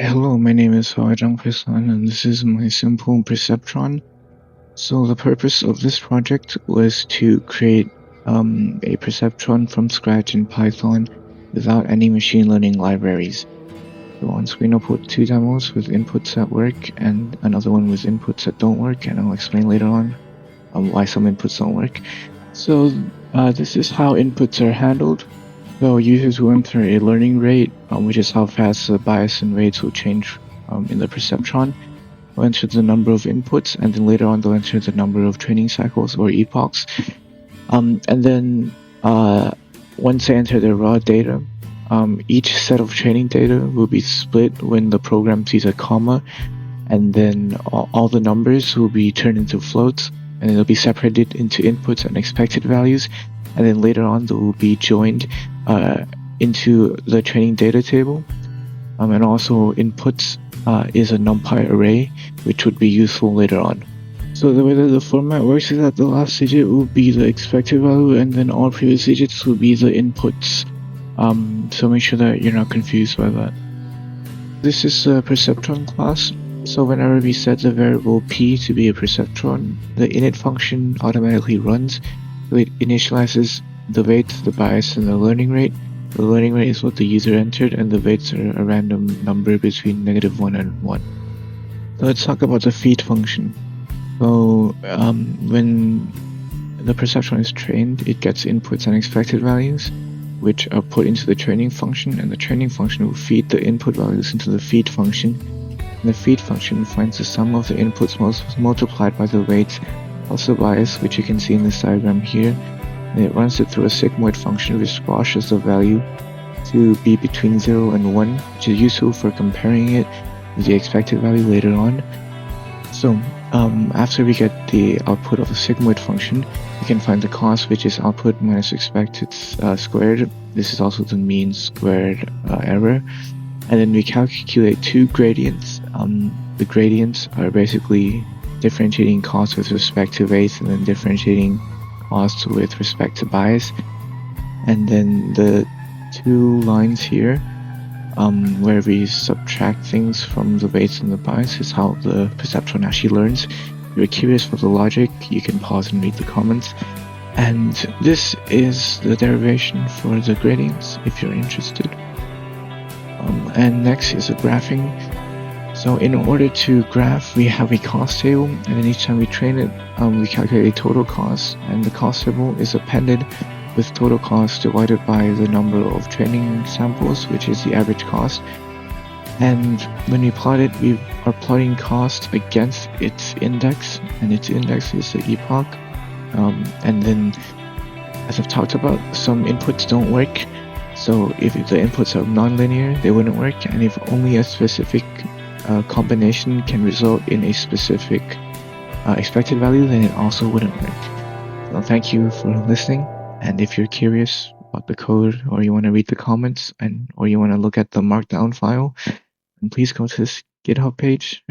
Hello, my name is Faisal and this is my simple Perceptron. So the purpose of this project was to create a Perceptron from scratch in Python without any machine learning libraries. So on screen I'll put two demos with inputs that work and another one with inputs that don't work, and I'll explain later on why some inputs don't work. So this is how inputs are handled. So users will enter a learning rate, which is how fast the bias and weights will change in the Perceptron. They'll enter the number of inputs, and then later on they'll enter the number of training cycles or epochs. And then once they enter their raw data, each set of training data will be split when the program sees a comma, and then all the numbers will be turned into floats, and it'll be separated into inputs and expected values, and then later on they will be joined into the training data table. And also inputs is a NumPy array, which would be useful later on. So the way that the format works is that the last digit will be the expected value, and then all previous digits will be the inputs. So make sure that you're not confused by that. This is a Perceptron class. So whenever we set the variable p to be a Perceptron, the init function automatically runs. So it initializes the weight, the bias, and the learning rate. The learning rate is what the user entered, and the weights are a random number between -1 and 1. So let's talk about the feed function. So when the Perceptron is trained, it gets inputs and expected values, which are put into the training function, and the training function will feed the input values into the feed function. And the feed function finds the sum of the inputs multiplied by the weights plus the bias, which you can see in this diagram here, and it runs it through a sigmoid function which squashes the value to be between 0 and 1, which is useful for comparing it with the expected value later on. So after we get the output of the sigmoid function, we can find the cost, which is output minus expected squared. This is also the mean squared error. And then we calculate two gradients. The gradients are basically differentiating cost with respect to weights, and then differentiating cost with respect to bias. And then the two lines here, where we subtract things from the weights and the bias, is how the Perceptron actually learns. If you're curious for the logic, you can pause and read the comments. And this is the derivation for the gradients if you're interested. And next is the graphing. So in order to graph, we have a cost table, and then each time we train it, we calculate a total cost, and the cost table is appended with total cost divided by the number of training samples, which is the average cost. And when we plot it, we are plotting cost against its index, and its index is the epoch. And then, as I've talked about, some inputs don't work. So if the inputs are non-linear, they wouldn't work, and if only a specific combination can result in a specific expected value, then it also wouldn't work. So thank you for listening, and if you're curious about the code, or you want to read the comments, or you want to look at the markdown file, then please go to this GitHub page.